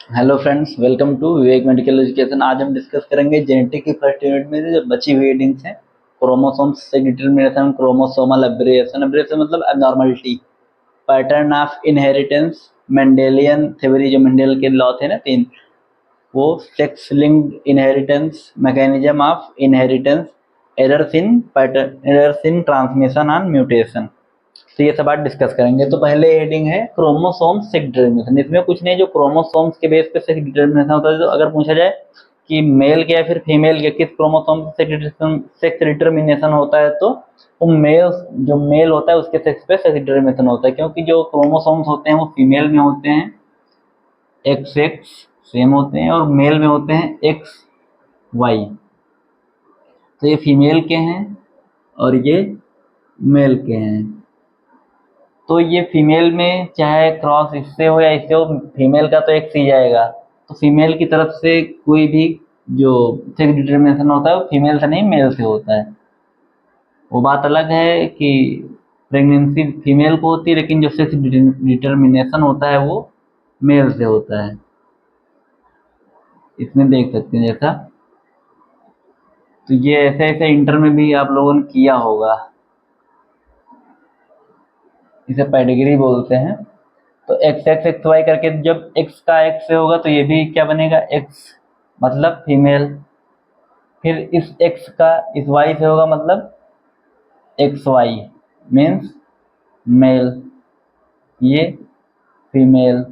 Hello friends, welcome to Vivek medical education. आज हम discuss करेंगे जेनेटिक की फर्स्ट यूनिट में जो बची हुई हेडिंग्स हैं। क्रोमोसोम्स से डिटरमिनेशन, क्रोमोसोमल एब्रिएशन, एब्रिएशन मतलब abnormality, pattern of inheritance, Mendelian theory जो मेंडेल के लॉ थे ना तीन, वो sex linked inheritance, mechanism of inheritance, errors in transmission and mutation. तो ये सब आज डिस्कस करेंगे। तो पहले हेडिंग है क्रोमोसोम सेक्स डिटरमिनेशन। इसमें कुछ नहीं, जो क्रोमोसोम्स के बेस पे सेक्स डिटरमिनेशन होता है। तो अगर पूछा जाए कि मेल के या फिर फीमेल के किस क्रोमोसोम से सेक्स डिटरमिनेशन होता है, तो वो जो मेल होता है उसके सेक्स पे सेक्स डिटरमिनेशन होता है, क्योंकि जो क्रोमोसोम्स होते हैं वो फीमेल में होते हैं एक्स एक्स सेम होते हैं, और मेल में होते हैं एक्स वाई। तो ये फीमेल के हैं और ये मेल के हैं। तो ये फीमेल में चाहे क्रॉस इससे हो या इससे हो, फीमेल का तो एक्स ही जाएगा। तो फीमेल की तरफ से कोई भी जो सेक्स डिटरमिनेशन होता है वो फीमेल से नहीं, मेल से होता है। वो बात अलग है कि प्रेगनेंसी फीमेल को होती है, लेकिन जो सेक्स डिटरमिनेशन होता है वो मेल से होता है। इसमें देख सकते हैं जैसा, तो ये ऐसे ऐसे इंटर में भी आप लोगों ने किया होगा, इसे पेडिग्री बोलते हैं। तो एक्स एक्स एक्स वाई करके जब एक्स का एक्स से होगा तो ये भी क्या बनेगा, एक्स मतलब फीमेल। फिर इस एक्स का इस वाई से होगा मतलब एक्स वाई मीन्स मेल, ये फीमेल।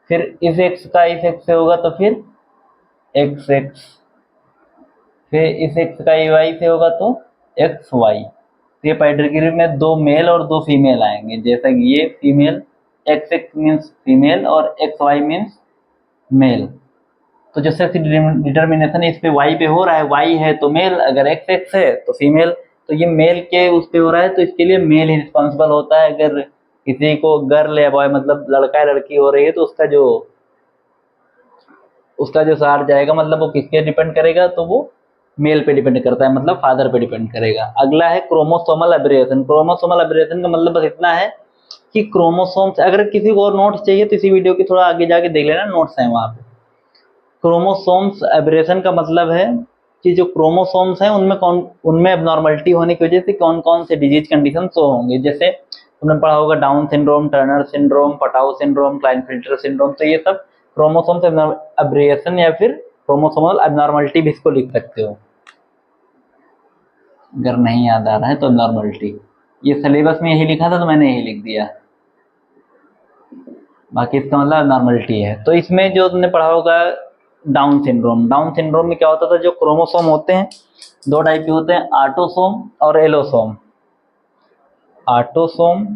फिर इस एक्स का इस एक्स से होगा तो फिर एक्स एक्स। फिर इस एक्स का ये वाई से होगा तो एक्स वाई। तो ये पेडिग्री में दो मेल और दो फीमेल आएंगे, जैसा कि ये female x x means female और एक्स वाई मीन्स मेल। तो जो सेक्स डिटरमिनेशन इस पे वाई पे हो रहा है, वाई है तो मेल, अगर एक्स एक्स है तो फीमेल। तो ये मेल के उस पे हो रहा है तो इसके लिए मेल ही रिस्पॉन्सिबल होता है। अगर किसी को गर्ल या बॉय मतलब लड़का या लड़की हो रही है तो उसका जो सार जाएगा मतलब वो किसके डिपेंड करेगा, तो वो मेल पे डिपेंड करता है, मतलब फादर पे डिपेंड करेगा। अगला है क्रोमोसोमल एब्रिएशन। क्रोमोसोमल एब्रिएशन का मतलब बस इतना है कि क्रोमोसोम्स, अगर किसी को और नोट्स चाहिए तो इसी वीडियो के थोड़ा आगे जाके देख लेना, नोट्स हैं वहां पे। क्रोमोसोम्स एब्रेशन का मतलब है कि जो क्रोमोसोम्स हैं उनमें एबनॉर्मलिटी होने की वजह से कौन कौन से डिजीज कंडीशन शो होंगे। जैसे तुमने पढ़ा होगा Down syndrome, Turner syndrome, Patau syndrome, Klinefelter syndrome. तो ये सब क्रोमोसोम्स एब्रिएशन या फिर क्रोमोसोमल एबनॉर्मलिटी भी इसको लिख सकते हो, अगर नहीं याद आ रहा है तो एबनॉर्मलिटी। ये सिलेबस में यही लिखा था तो मैंने यही लिख दिया, बाकी इसका मतलब एबनॉर्मलिटी है। तो इसमें जो तुमने पढ़ा होगा डाउन सिंड्रोम, डाउन सिंड्रोम में क्या होता था, जो क्रोमोसोम होते हैं दो टाइप के होते हैं, ऑटोसोम और एलोसोम। ऑटोसोम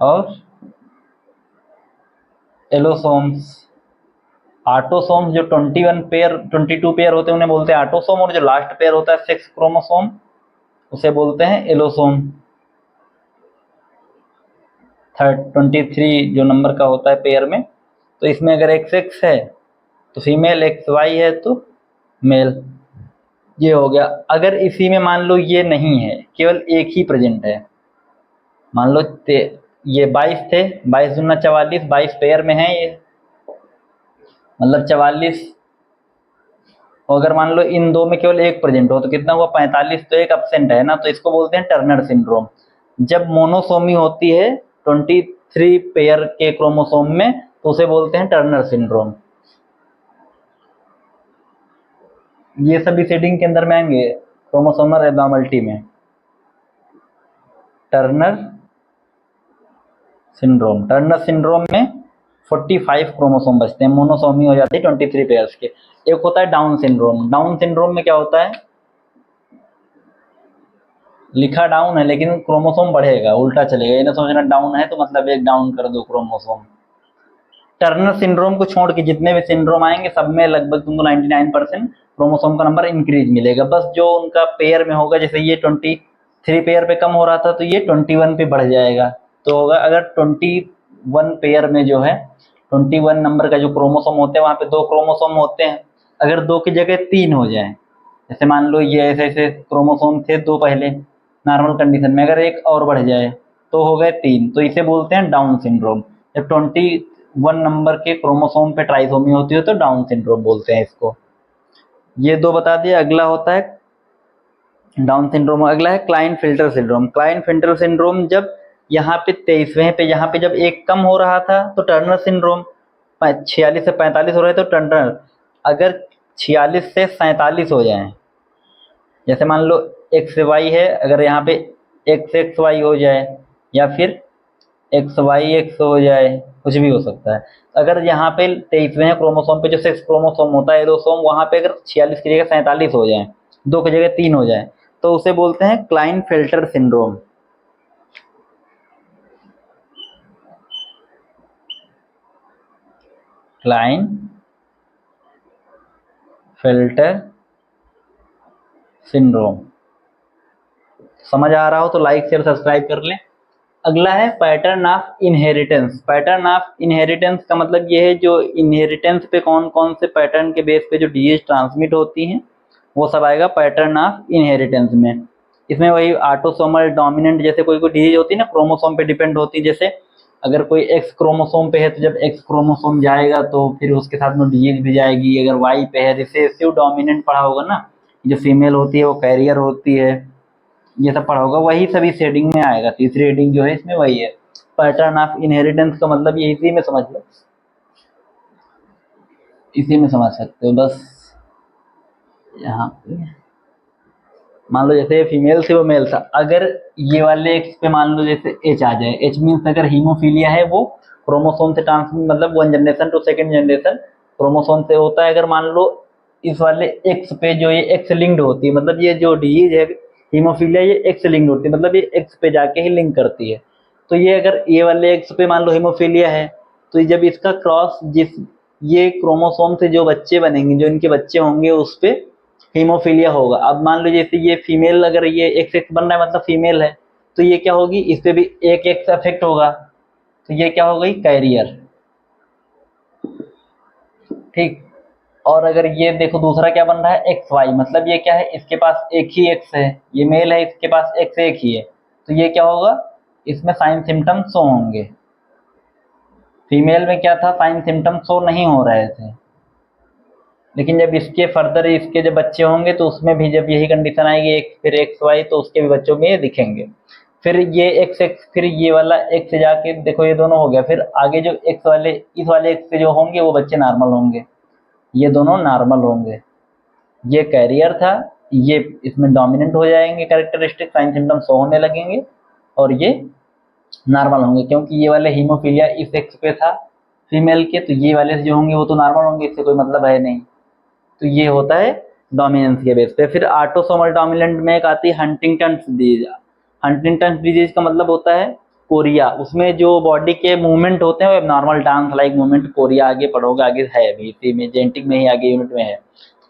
और एलोसोम्स। ऑटोसोम्स जो 22 पेयर होते हैं उन्हें बोलते हैं ऑटोसोम, और जो लास्ट पेयर होता है सेक्स क्रोमोसोम उसे बोलते हैं एलोसोम। 23 जो नंबर का होता है पेयर में, तो इसमें अगर एक्स एक्स है तो फीमेल, एक्स वाई है तो मेल। ये हो गया। अगर इसी में मान लो ये नहीं है, केवल एक ही प्रेजेंट है, मान लो ये 22 थे, 22 दूना 44, 22 पेयर में है ये, मतलब 44। अगर मान लो इन दो में केवल एक प्रेजेंट हो तो कितना हुआ, 45। तो एक अब्सेंट है ना, तो इसको बोलते हैं टर्नर सिंड्रोम। जब मोनोसोमी होती है 23 पेयर के क्रोमोसोम में तो उसे बोलते हैं टर्नर सिंड्रोम। ये सभी सेटिंग के अंदर में आएंगे क्रोमोसोमल एबनॉर्मलिटी में। टर्नर सिंड्रोम में 45 क्रोमोसोम बचते हैं, मोनोसोमी हो जाती है 23 पेयर्स के। एक होता है डाउन सिंड्रोम। डाउन सिंड्रोम में क्या होता है, लिखा डाउन है लेकिन क्रोमोसोम बढ़ेगा, उल्टा चलेगा। ये ना समझना डाउन है तो मतलब एक डाउन कर दो क्रोमोसोम। टर्नर सिंड्रोम को छोड़ के जितने भी सिंड्रोम आएंगे सब में लगभग तुमको 99% क्रोमोसोम का नंबर इंक्रीज मिलेगा। बस जो उनका पेयर में होगा, जैसे ये 23 पेयर पे कम हो रहा था तो ये 21 पे बढ़ जाएगा। तो होगा अगर 21 पेयर में जो है 21 नंबर का जो क्रोमोसोम होते हैं वहां पे दो क्रोमोसोम होते हैं, अगर दो की जगह तीन हो जाए, जैसे मान लो ये ऐसे ऐसे क्रोमोसोम थे दो पहले नॉर्मल कंडीशन में, अगर एक और बढ़ जाए तो हो गए 3, तो इसे बोलते हैं डाउन सिंड्रोम। जब 21 नंबर के क्रोमोसोम पे ट्राइसोमी होती है तो डाउन सिंड्रोम बोलते हैं इसको। ये 2 बता दिए। अगला होता है डाउन सिंड्रोम। अगला है क्लाइनफिल्टर सिंड्रोम। क्लाइनफिल्टर सिंड्रोम जब यहाँ पे 23वें पे यहाँ पे जब एक कम हो रहा था तो टर्नर सिंड्रोम, 46 से 45 हो रहे तो टर्नर। अगर 46 से 47 हो जाए, जैसे मान लो एक्स वाई है, अगर यहाँ पे एक्स एक्स वाई हो जाए या फिर एक्स वाई एक्स हो जाए, कुछ भी हो सकता है। अगर यहाँ पे 23वें क्रोमोसोम पे जो सेक्स क्रोमोसोम होता है एरोसोम, वहाँ पे अगर 46 की जगह 47 हो जाए, 2 की जगह 3 हो जाए, तो उसे बोलते हैं क्लाइनफिल्टर सिंड्रोम। Klinefelter syndrome. समझ आ रहा हो तो लाइक शेयर सब्सक्राइब कर लें। अगला है pattern of inheritance. Pattern of inheritance का मतलब ये है जो इनहेरिटेंस पे कौन कौन से पैटर्न के बेस पे जो डिजीज ट्रांसमिट होती हैं, वो सब आएगा पैटर्न ऑफ इनहेरिटेंस में। इसमें वही ऑटोसोमल डोमिनेंट, जैसे कोई कोई डिजीज होती है ना क्रोमोसोम पे डिपेंड होती है, जैसे अगर कोई एक्स क्रोमोसोम पे है तो जब एक्स क्रोमोसोम जाएगा तो फिर उसके साथ में डिजीज भी जाएगी। अगर वाई पे है, रिसेसिव डोमिनेंट पढ़ा होगा ना, जो फीमेल होती है वो कैरियर होती है, ये सब पढ़ा होगा, वही सभी शेडिंग में आएगा। तीसरी हेडिंग जो है इसमें वही है। पैटर्न ऑफ इनहेरिटेंस का मतलब ये इसी में समझ लो, इसी में समझ सकते हो बस। यहाँ पे मान लो जैसे फीमेल थी वो मेल था, अगर ये वाले एक्स पे मान लो जैसे एच आ जाए, एच मीन्स अगर हीमोफीलिया है वो क्रोमोसोम से ट्रांसमिट, मतलब 1 generation to 2nd generation chromosome से होता है। अगर मान लो इस वाले एक्स पे जो ये एक्स लिंक्ड होती है, मतलब ये जो डिजीज है हीमोफीलिया ये एक्स लिंक्ड होती है, मतलब ये एक्स पे जाके ही लिंक करती है। तो ये अगर ये वाले एक्स पे मान लो हीमोफीलिया है, तो जब इसका क्रॉस जिस ये क्रोमोसोम से जो बच्चे बनेंगे, जो इनके बच्चे होंगे, उस पे हीमोफीलिया होगा। अब मान लो जैसे ये फीमेल, अगर ये एक्स एक्स बन रहा है मतलब फीमेल है, तो ये क्या होगी, इस पे भी एक एक्स अफेक्ट होगा, तो ये क्या हो गई, कैरियर। ठीक। और अगर ये देखो दूसरा क्या बन रहा है, एक्स वाई, मतलब ये क्या है, इसके पास एक ही एक्स है, ये मेल है, इसके पास एक्स एक ही है, तो ये क्या होगा, इसमें साइन सिम्टम शो होंगे। फीमेल में क्या था, साइन सिम्टम शो नहीं हो रहे थे, लेकिन जब इसके फर्दर इसके जब बच्चे होंगे तो उसमें भी जब यही कंडीशन आएगी, एक फिर एक्स वाई, तो उसके भी बच्चों में ये दिखेंगे। फिर ये एक्स एक्स, फिर ये वाला एक्स से जाके देखो ये दोनों हो गया, फिर आगे जो एक्स वाले इस वाले एक्स से जो होंगे वो बच्चे नॉर्मल होंगे, ये दोनों नॉर्मल होंगे। ये कैरियर था, ये इसमें डोमिनेंट हो जाएंगे, कैरेक्टरिस्टिक साइन सिम्टम शो होने लगेंगे, और ये नॉर्मल होंगे, क्योंकि ये वाले हीमोफीलिया इस एक्स पे था फीमेल के, तो ये वाले जो होंगे वो तो नॉर्मल होंगे, इससे कोई मतलब है नहीं। तो ये होता है डोमिनेंस के बेस पे। फिर ऑटोसोमल डोमिनेंट में एक आती है हंटिंगटन डिजीज। हंटिंगटन डिजीज का मतलब होता है कोरिया, उसमें जो बॉडी के मूवमेंट होते हैं वो normal dance like movement, Korea आगे पढ़ोगे, आगे है अभी इसी में जेनेटिक में ही आगे यूनिट में है।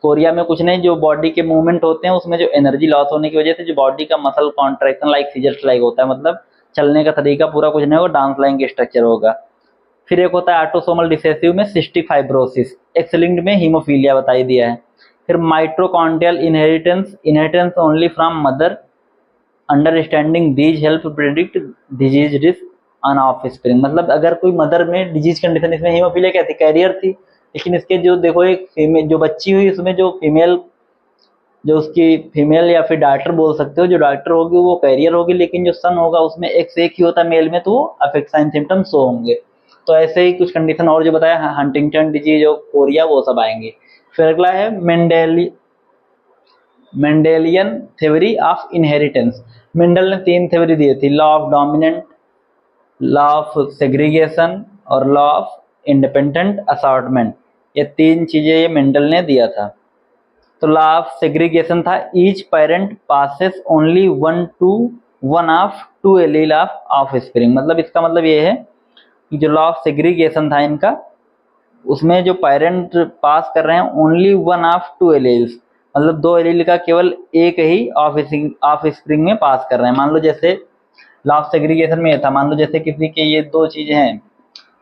कोरिया में कुछ नहीं, जो बॉडी के मूवमेंट होते हैं उसमें जो एनर्जी लॉस होने की वजह से जो बॉडी का muscle contraction like seizures like होता है, मतलब चलने का तरीका पूरा कुछ नहीं होगा, डांस लाइन के स्ट्रक्चर होगा। फिर एक होता है ऑटोसोमल रिसेसिव में सिस्टिक फाइब्रोसिस, एक्स लिंक्ड में हीमोफीलिया बताई दिया है। फिर mitochondrial inheritance, inheritance only from mother, understanding these help predict disease risk on offspring, मतलब अगर कोई मदर में डिजीज कंडीशन, इसमें हीमोफीलिया क्या थी, कैरियर थी, लेकिन इसके जो देखो एक फीमेल जो बच्ची हुई, उसमें जो फीमेल, जो उसकी फीमेल या फिर डॉक्टर बोल सकते हो, जो डॉक्टर होगी वो कैरियर होगी, लेकिन जो सन होगा उसमें एक्स एक ही होता मेल में, तो वो अफेक्ट साइन सिम्टम्स शो होंगे। तो ऐसे ही कुछ कंडीशन और जो बताया, हंटिंगटन डिजीज और कोरिया, वो सब आएंगे। फिर अगला है Mendelian theory of inheritance. Mendel ने 3 थ्योरी दी थी, law of dominant, law of segregation और लॉ ऑफ इंडिपेंडेंट असॉर्टमेंट। ये 3 चीजें ये मेंडल ने दिया था। तो लॉ ऑफ सेग्रीगेशन था, each parent passes only one of 2 allele of offspring, मतलब इसका मतलब ये है कि जो लॉ ऑफ सेग्रीगेशन था इनका, उसमें जो पेरेंट पास कर रहे हैं ओनली 1 ऑफ 2 एलील्स, मतलब 2 एलील का केवल एक ही ऑफ स्प्रिंग में पास कर रहे हैं। मान लो जैसे लॉ ऑफ सेग्रीगेशन में ये था, मान लो जैसे किसी के ये 2 चीजें हैं,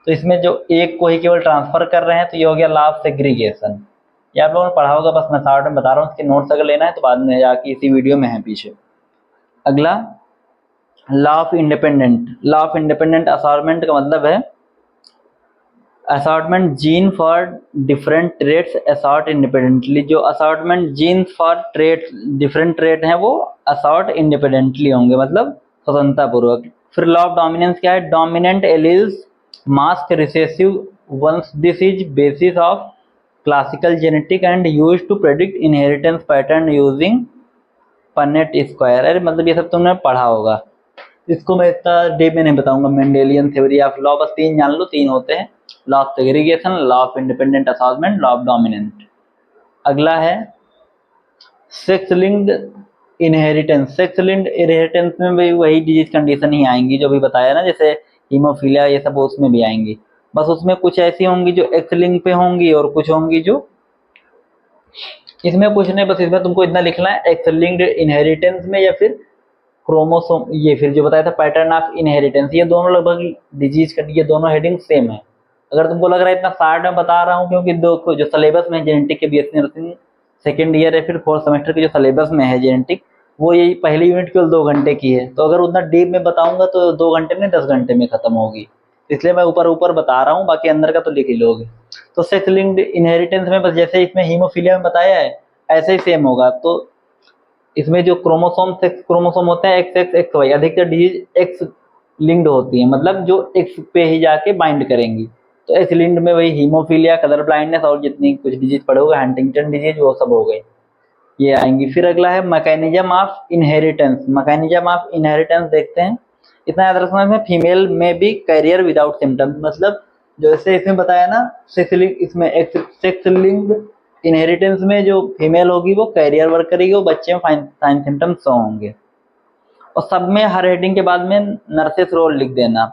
तो इसमें जो एक को ही केवल ट्रांसफर कर रहे हैं, तो ये हो गया लॉ ऑफ सेग्रीगेशन। ये आप लोगों ने पढ़ा होगा, बस मैं शॉर्ट में बता रहा हूँ, इसके नोट्स अगर लेना है तो बाद में जाके इसी वीडियो में है पीछे। अगला लॉ ऑफ इंडिपेंडेंट असॉर्टमेंट का मतलब है assortment gene for different traits assort independently. जो assortment gene for trait different trait हैं वो असॉर्ट इंडिपेंडेंटली होंगे, मतलब स्वतंत्रता पूर्वक। फिर लॉ ऑफ डोमिनेंस क्या है? Dominant alleles mask recessive ones. This is basis of classical genetic and used to predict inheritance pattern using Punnett square. अरे मतलब ये सब तुमने पढ़ा होगा, इसको मैं इतना डीप में नहीं बताऊंगा। मेंडेलियन थ्योरी ऑफ लॉ, बस तीन जान लो, तीन होते हैं, law of segregation, law of independent assortment, law of dominant. अगला है sex linked inheritance. Sex linked inheritance में भी वही डिजीज कंडीशन ही आएंगी जो भी बताया ना, जैसे हीमोफीलिया ये सब उसमें भी आएंगी। बस उसमें कुछ ऐसी होंगी जो एक्स लिंक पे होंगी और कुछ होंगी जो इसमें कुछ नहीं, बस इसमें तुमको इतना लिखना है एक्स लिंक्ड इनहेरिटेंस में या फिर क्रोमोसोम, ये फिर जो बताया था पैटर्न ऑफ इनहेरिटेंस, ये दोनों लगभग डिजीज का ये दोनों हेडिंग सेम है। अगर तुमको लग रहा है इतना शार्ट में बता रहा हूँ क्योंकि दो जो सिलेबस में जेनेटिक के बीएससी नर्सिंग सेकेंड ईयर या फिर फोर्थ सेमेस्टर के जो सिलेबस में है जेनेटिक, वो यही पहली यूनिट केवल 2 घंटे की है, तो अगर उतना डीप में बताऊंगा तो 2 घंटे में 10 घंटे में खत्म होगी, इसलिए मैं ऊपर ऊपर बता रहा हूँ, बाकी अंदर का तो लिख ही लोगे। तो सेक्स लिंक्ड इनहेरिटेंस में बस जैसे इसमें हीमोफीलिया में बताया है ऐसे ही सेम होगा। तो इसमें जो क्रोमोसोम सेक्स क्रोमोसोम होते हैं एक्स एक्स एक्स वाई, अधिकतर डिजीज एक्स लिंक्ड होती है, मतलब जो एक्स पे ही जाके बाइंड करेंगी। तो एक्स लिंक्ड में वही हीमोफीलिया, कलर ब्लाइंडनेस और जितनी कुछ डिजीज पड़े होगा, हंटिंगटन डिजीज, वो सब हो गए, ये आएंगी। फिर अगला है mechanism of inheritance. Mechanism of inheritance देखते हैं, इतना याद रखना है, फीमेल में भी कैरियर विदाउट सिम्टम्स, मतलब जैसे इसमें बताया ना सेक्स लिंक, इसमें सेक्स लिंक्ड इनहेरिटेंस में जो फीमेल होगी वो कैरियर वर्क करेगी, वो बच्चे में साइन सिम्टम्स शो होंगे। और सब में हर हेडिंग के बाद में नर्सेस रोल लिख देना।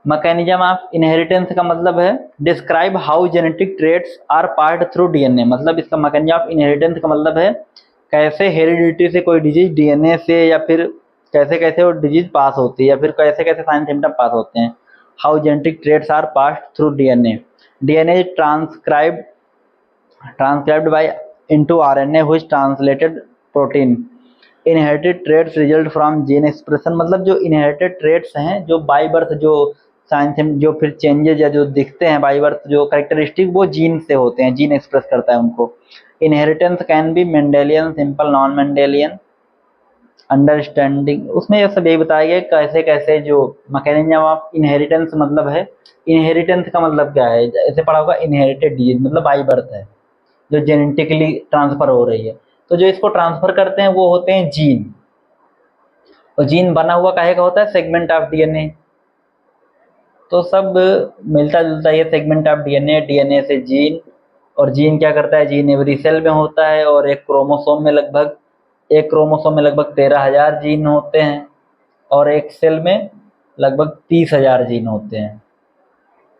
मैकेनिज्म ऑफ इनहेरिटेंस का मतलब है describe how genetic traits are part through DNA, मतलब इसका मैकेनिज्म ऑफ इनहेरिटेंस का मतलब है कैसे हेरिडिटी से कोई डिजीज डीएनए से, या फिर कैसे कैसे वो डिजीज पास होती है, या फिर कैसे कैसे साइन सिम्टम पास होते हैं। How genetic traits are pass through DNA. DNA transcribed by into RNA which translated protein। Inherited traits result from gene expression, मतलब जो इनहेरिटेड ट्रेट्स हैं जो बाई बर्थ जो साइंस जो फिर चेंजेज या जो दिखते हैं बाई बर्थ जो कैरेक्टरिस्टिक वो जीन से होते हैं, जीन एक्सप्रेस करता है उनको। Inheritance can be Mendelian, simple, non Mendelian, understanding, उसमें ये सब यही बताया गया कैसे कैसे जो मैकेनिज्म ऑफ इनहेरिटेंस मतलब है। इनहेरिटेंस का मतलब क्या है, ऐसे पढ़ा होगा इनहेरिटेड डिजीज मतलब बाई बर्थ है जो जेनेटिकली ट्रांसफर हो रही है। तो जो इसको ट्रांसफर करते हैं वो होते हैं जीन, और जीन बना हुआ काहे का होता है, सेगमेंट ऑफ डीएनए। तो सब मिलता जुलता है, सेगमेंट ऑफ डीएनए, डीएनए से जीन, और जीन क्या करता है, जीन एवरी सेल में होता है, और एक क्रोमोसोम में लगभग 13,000 जीन होते हैं, और एक सेल में लगभग 30,000 जीन होते हैं।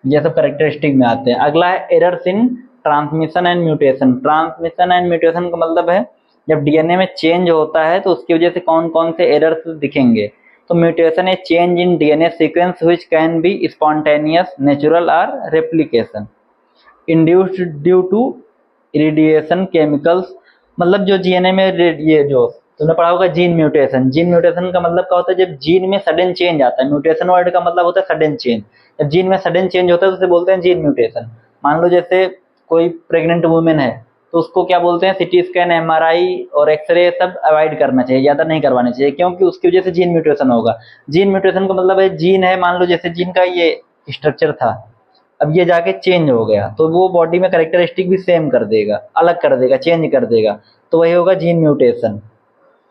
ये सब कैरेक्टरिस्टिक में आते हैं। अगला है errors in transmission and mutation. Transmission and mutation का मतलब है जब डीएनए में चेंज होता है तो उसकी वजह से कौन कौन से एरर्स दिखेंगे। तो म्यूटेशन है change in DNA sequence which can be spontaneous, natural और replication, induced due to irradiation chemicals, मतलब जो डीएनए में ये जो तुमने पढ़ा होगा जीन म्यूटेशन। जीन म्यूटेशन का मतलब क्या होता है, जब जीन में सडन चेंज आता है, म्यूटेशन वर्ड का मतलब होता है सडन चेंज, जब जीन में सडन चेंज होता है तो उसे बोलते हैं जीन म्यूटेशन। मान लो जैसे कोई प्रेग्नेंट वुमेन है तो उसको क्या बोलते हैं, सिटी स्कैन, एमआरआई और एक्सरे सब अवॉइड करना चाहिए, ज़्यादा नहीं करवाना चाहिए, क्योंकि उसकी वजह से जीन म्यूटेशन होगा। जीन म्यूटेशन का मतलब है जीन है, मान लो जैसे जीन का ये स्ट्रक्चर था, अब ये जाके चेंज हो गया तो वो बॉडी में कैरेक्टरिस्टिक भी सेम कर देगा, अलग कर देगा, चेंज कर देगा, तो वही होगा जीन म्यूटेशन।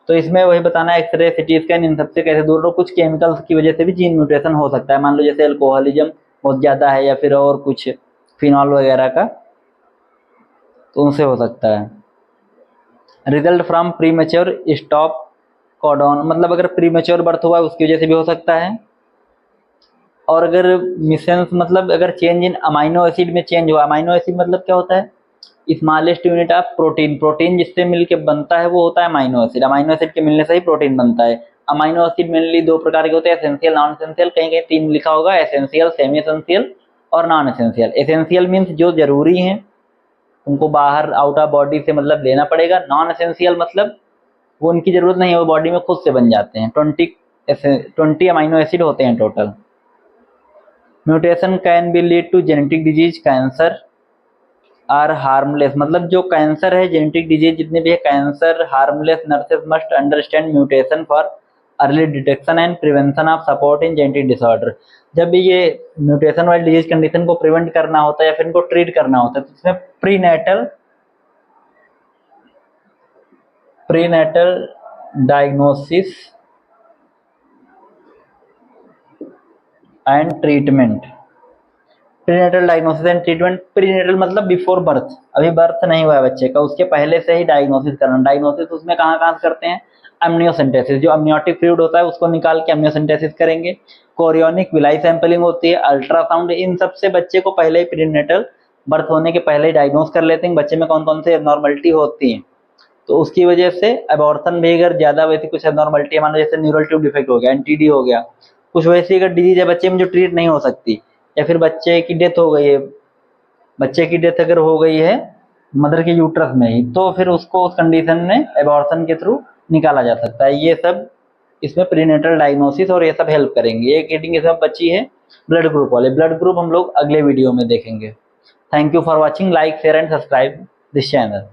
तो इसमें वही बताना है एक्सरे, सिटी स्कैन, इन सबसे कैसे दूर रहो। कुछ केमिकल्स की वजह से भी जीन म्यूटेशन हो सकता है, मान लो जैसे अल्कोहलिज्म बहुत ज़्यादा है या फिर और कुछ फिनॉल वगैरह का, तो उनसे हो सकता है। Result from premature stop codon, मतलब अगर प्रीमेच्योर बर्थ हुआ है उसकी वजह से भी हो सकता है। और अगर मिसेंस मतलब अगर चेंज इन अमाइनो एसिड में चेंज हुआ, अमाइनो एसिड मतलब क्या होता है, smallest unit of protein, protein जिससे मिलके बनता है वो होता है अमाइनो एसिड, अमाइनो एसिड के मिलने से ही प्रोटीन बनता है। अमाइनो एसिड मेनली 2 प्रकार के होते हैं, एसेंशियल, नॉन एसेंशियल, कहीं कहीं 3 लिखा होगा, एसेंशियल, सेमी एसेंशियल और नॉन एसेंशियल। एसेंशियल मीन्स जो जरूरी है उनको बाहर आउट ऑफ बॉडी से मतलब लेना पड़ेगा, नॉन एसेंशियल मतलब वो उनकी जरूरत नहीं है, वो बॉडी में खुद से बन जाते हैं। ऐसे 20 अमीनो एसिड होते हैं total. Mutation can be lead to genetic disease, cancer or harmless, मतलब जो कैंसर है, जेनेटिक डिजीज जितने भी है cancer harmless. Nurses must understand mutation for early detection and prevention of support in genetic disorder. जब भी ये म्यूटेशन वाली डिजीज कंडीशन को प्रिवेंट करना होता है या फिर इनको ट्रीट करना होता है, तो इसमें prenatal diagnosis and treatment. Prenatal diagnosis and treatment, prenatal मतलब बिफोर बर्थ, अभी बर्थ नहीं हुआ है बच्चे का, उसके पहले से ही डायग्नोसिस करना। डायग्नोसिस उसमें कहाँ कहाँ से करते हैं? अम्नियोसेंटेसिस, जो अम्नियोटिक फ्लूइड होता है उसको निकाल के अम्नियोसेंटेसिस करेंगे। कोरियोनिक विलाई सैंपलिंग होती है, अल्ट्रासाउंड, इन सब से बच्चे को पहले ही प्रीनेटल बर्थ होने के पहले ही डायग्नोस कर लेते हैं बच्चे में कौन कौन से एबनॉर्मलिटी होती है। तो उसकी वजह से अबॉर्शन भी अगर ज्यादा वैसी कुछ एबनॉर्मलिटी है, मान लो जैसे न्यूरल ट्यूब डिफेक्ट हो गया, एनटीडी हो गया, कुछ वैसी अगर डिजीज है बच्चे में जो ट्रीट नहीं हो सकती, या फिर बच्चे की डेथ हो गई है, बच्चे की डेथ अगर हो गई है मदर के यूट्रस में ही, तो फिर उसको उस कंडीशन में एबॉर्शन के थ्रू निकाला जा सकता है। ये सब इसमें प्रीनेटल डायग्नोसिस और ये सब हेल्प करेंगे। एक रीडिंग इसमें बची है ब्लड ग्रुप वाले, ब्लड ग्रुप हम लोग अगले वीडियो में देखेंगे। Thank you for watching, like share and subscribe this channel.